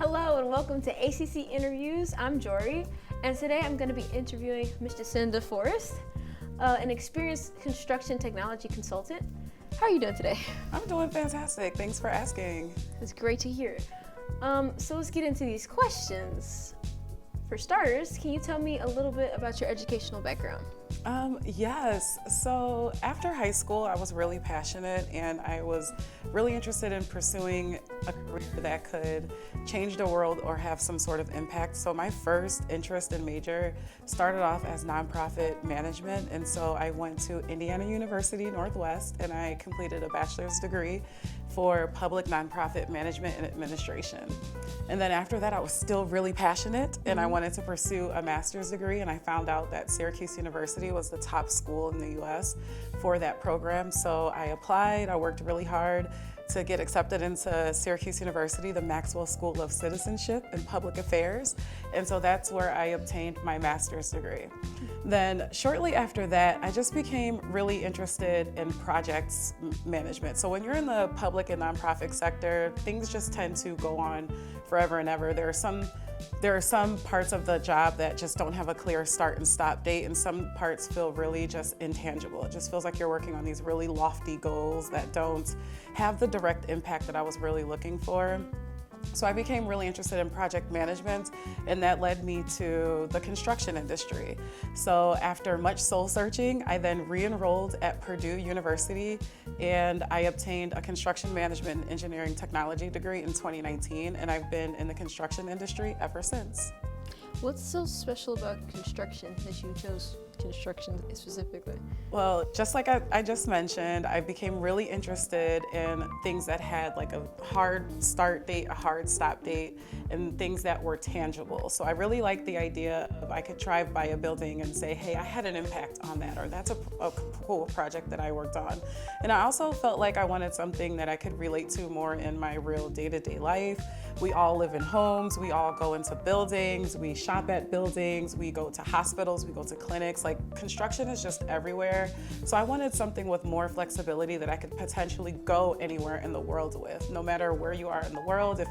Hello and welcome to ACC Interviews. I'm Jory, and today I'm going to be interviewing Ms. Jacinda Foreste, an experienced construction technology consultant. How are you doing today? I'm doing fantastic. Thanks for asking. It's great to hear. So let's get into these questions. For starters, can you tell me a little bit about your educational background? Yes. So after high school, I was really passionate and I was really interested in pursuing a career that could change the world or have some sort of impact. So my first interest and major started off as nonprofit management. And so I went to Indiana University Northwest and I completed a bachelor's degree for public nonprofit management and administration. And then after that, I was still really passionate and I wanted to pursue a master's degree, and I found out that Syracuse University was the top school in the US for that program. So I applied, I worked really hard to get accepted into Syracuse University, the Maxwell School of Citizenship and Public Affairs. And so that's where I obtained my master's degree. Then shortly after that, I just became really interested in projects management. So when you're in the public and nonprofit sector, things just tend to go on forever and ever. There are some parts of the job that just don't have a clear start and stop date, and some parts feel really just intangible. It just feels like you're working on these really lofty goals that don't have the direct impact that I was really looking for. So I became really interested in project management, and that led me to the construction industry. So after much soul searching, I then re-enrolled at Purdue University, and I obtained a construction management and engineering technology degree in 2019, and I've been in the construction industry ever since. What's so special about construction that you chose construction specifically? Well, just like I just mentioned, I became really interested in things that had like a hard start date, a hard stop date, and things that were tangible. So I really liked the idea of I could drive by a building and say, hey, I had an impact on that, or that's a cool project that I worked on. And I also felt like I wanted something that I could relate to more in my real day-to-day life. We all live in homes, we all go into buildings, we shop at buildings, we go to hospitals, we go to clinics. Like, construction is just everywhere. So I wanted something with more flexibility that I could potentially go anywhere in the world with. No matter where you are in the world,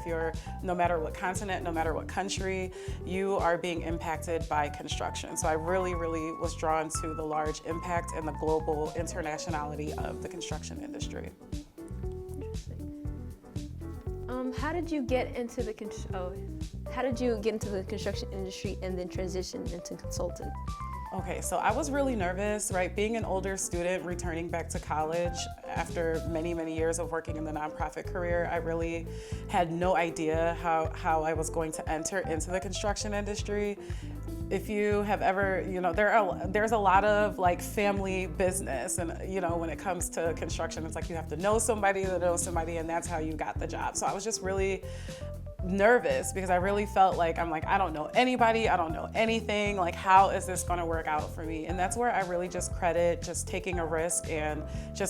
no matter what continent, no matter what country, you are being impacted by construction. So I really, really was drawn to the large impact and the global internationality of the construction industry. How did you get into the construction industry and then transition into consultant? Okay, so I was really nervous, right? Being an older student, returning back to college after many, many years of working in the nonprofit career, I really had no idea how I was going to enter into the construction industry. If you have ever, there's a lot of like family business, and when it comes to construction, it's like you have to know somebody that knows somebody, and that's how you got the job. So I was just really nervous because I really felt like I don't know anybody, I don't know anything, like how is this going to work out for me? And that's where I really just credit just taking a risk, and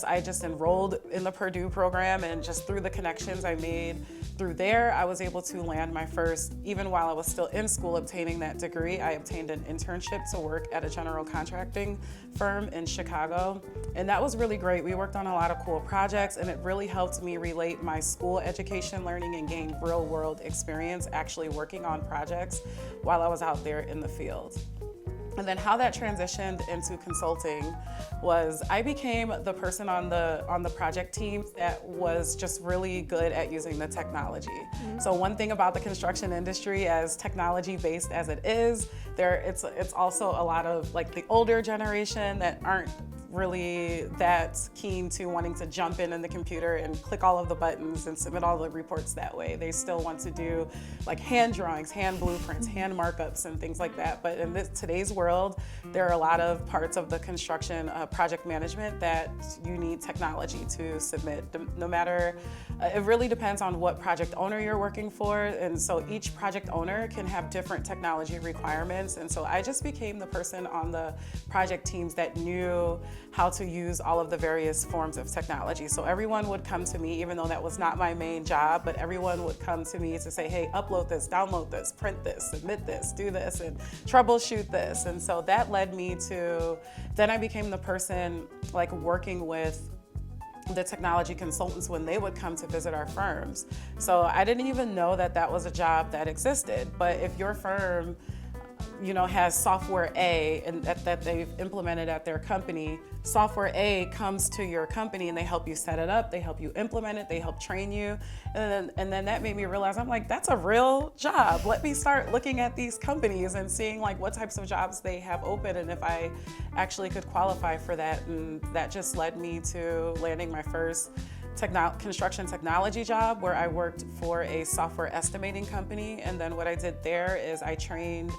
I just enrolled in the Purdue program, and just through the connections I made through there, I was able to land my first, even while I was still in school obtaining that degree, I obtained an internship to work at a general contracting firm in Chicago. And that was really great. We worked on a lot of cool projects, and it really helped me relate my school education learning and gain real world experience actually working on projects while I was out there in the field. And then how that transitioned into consulting was I became the person on the project team that was just really good at using the technology. Mm-hmm. So one thing about the construction industry, as technology based as it is, it's also a lot of like the older generation that aren't really that keen to wanting to jump in the computer and click all of the buttons and submit all the reports that way. They still want to do like hand drawings, hand blueprints, hand markups, and things like that. But in today's world, there are a lot of parts of the construction project management that you need technology to submit. No matter, it really depends on what project owner you're working for. And so each project owner can have different technology requirements. And so I just became the person on the project teams that knew how to use all of the various forms of technology. So everyone would come to me, even though that was not my main job, but everyone would come to me to say, hey, upload this, download this, print this, submit this, do this, and troubleshoot this. And so that led me to, then I became the person like working with the technology consultants when they would come to visit our firms. So I didn't even know that that was a job that existed. But if your firm, has software A and that they've implemented at their company, software A comes to your company and they help you set it up, they help you implement it, they help train you. And then that made me realize, I'm like, that's a real job. Let me start looking at these companies and seeing like what types of jobs they have open and if I actually could qualify for that. And that just led me to landing my first construction technology job, where I worked for a software estimating company. And then what I did there is I trained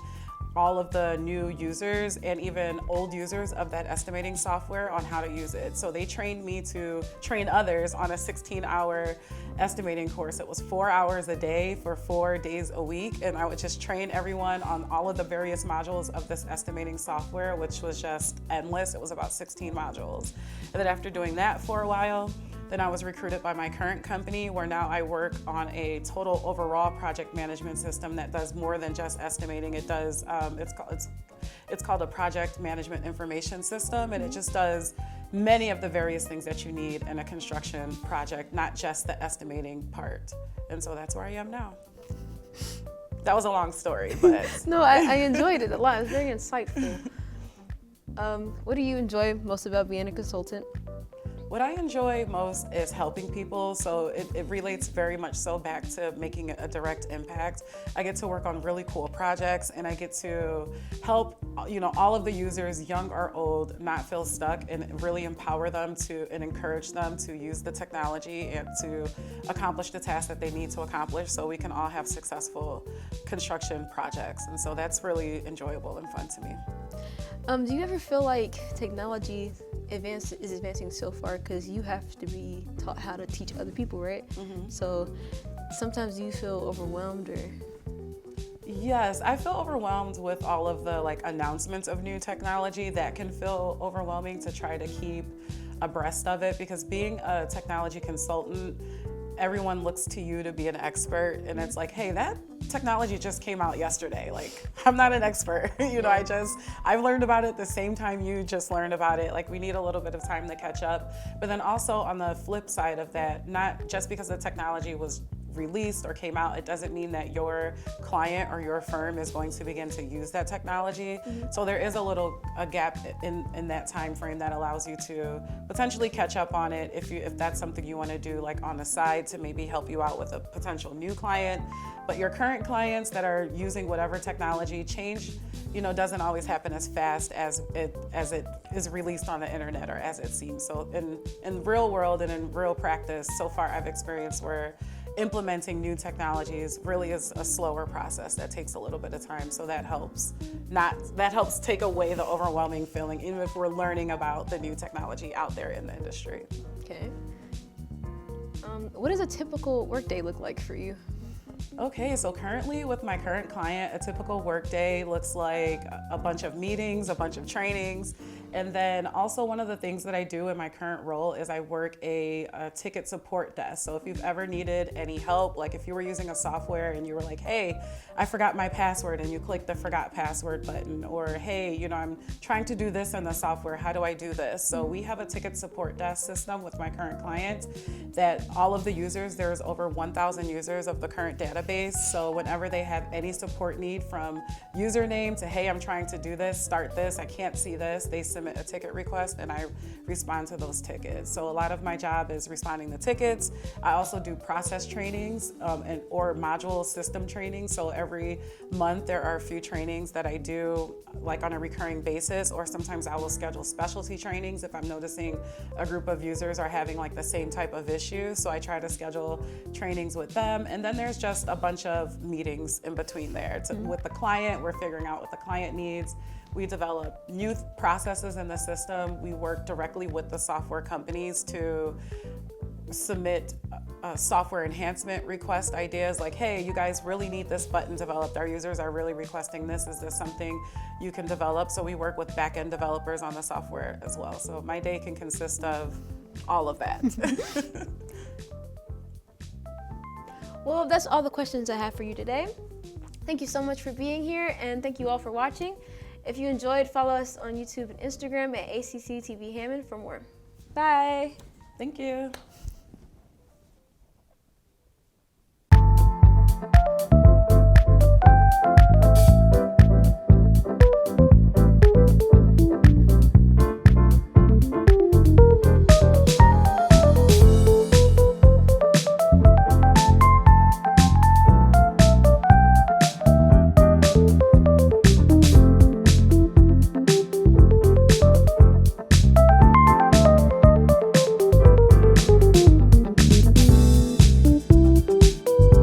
all of the new users and even old users of that estimating software on how to use it. So they trained me to train others on a 16-hour estimating course. It was 4 hours a day for 4 days a week, and I would just train everyone on all of the various modules of this estimating software, which was just endless. It was about 16 modules. And then after doing that for a while, then I was recruited by my current company, where now I work on a total overall project management system that does more than just estimating. It does, it's called a project management information system, and it just does many of the various things that you need in a construction project, not just the estimating part. And so that's where I am now. That was a long story, but. No, I enjoyed it a lot. It was very insightful. What do you enjoy most about being a consultant? What I enjoy most is helping people, so it relates very much so back to making a direct impact. I get to work on really cool projects, and I get to help all of the users, young or old, not feel stuck, and really empower them and encourage them to use the technology and to accomplish the tasks that they need to accomplish, so we can all have successful construction projects. And so that's really enjoyable and fun to me. Do you ever feel like technology is advancing so far because you have to be taught how to teach other people, right? Mm-hmm. So sometimes you feel overwhelmed or? Yes, I feel overwhelmed with all of the announcements of new technology. That can feel overwhelming to try to keep abreast of it, because being a technology consultant, everyone looks to you to be an expert, and it's like, hey, that technology just came out yesterday. I'm not an expert. I've learned about it the same time you just learned about it. We need a little bit of time to catch up. But then also on the flip side of that, not just because the technology was released or came out, it doesn't mean that your client or your firm is going to begin to use that technology. Mm-hmm. So there is a gap in that time frame that allows you to potentially catch up on it if that's something you want to do on the side to maybe help you out with a potential new client. But your current clients that are using whatever technology, change doesn't always happen as fast as it is released on the internet or as it seems. So in real world and in real practice, so far I've experienced where implementing new technologies really is a slower process that takes a little bit of time. So that helps take away the overwhelming feeling, even if we're learning about the new technology out there in the industry. Okay. What does a typical workday look like for you? Okay, so currently with my current client, a typical workday looks like a bunch of meetings, a bunch of trainings, and then also one of the things that I do in my current role is I work a ticket support desk. So if you've ever needed any help, if you were using a software and you were like, hey, I forgot my password, and you click the forgot password button, or hey, I'm trying to do this in the software, how do I do this? So we have a ticket support desk system with my current client that all of the users, there's over 1,000 users of the current database. So whenever they have any support need, from username to, hey, I'm trying to do this, start this, I can't see this, they submit a ticket request and I respond to those tickets. So a lot of my job is responding to tickets. I also do process trainings or module system training. So every month there are a few trainings that I do on a recurring basis, or sometimes I will schedule specialty trainings if I'm noticing a group of users are having the same type of issue. So I try to schedule trainings with them. And then there's just a bunch of meetings in between there. With the client, we're figuring out what the client needs. We develop new processes in the system. We work directly with the software companies to submit software enhancement request ideas, hey, you guys really need this button developed. Our users are really requesting this. Is this something you can develop? So we work with back-end developers on the software as well. So my day can consist of all of that. Well, that's all the questions I have for you today. Thank you so much for being here, and thank you all for watching. If you enjoyed, follow us on YouTube and Instagram at ACCtv Hammond for more. Bye. Thank you.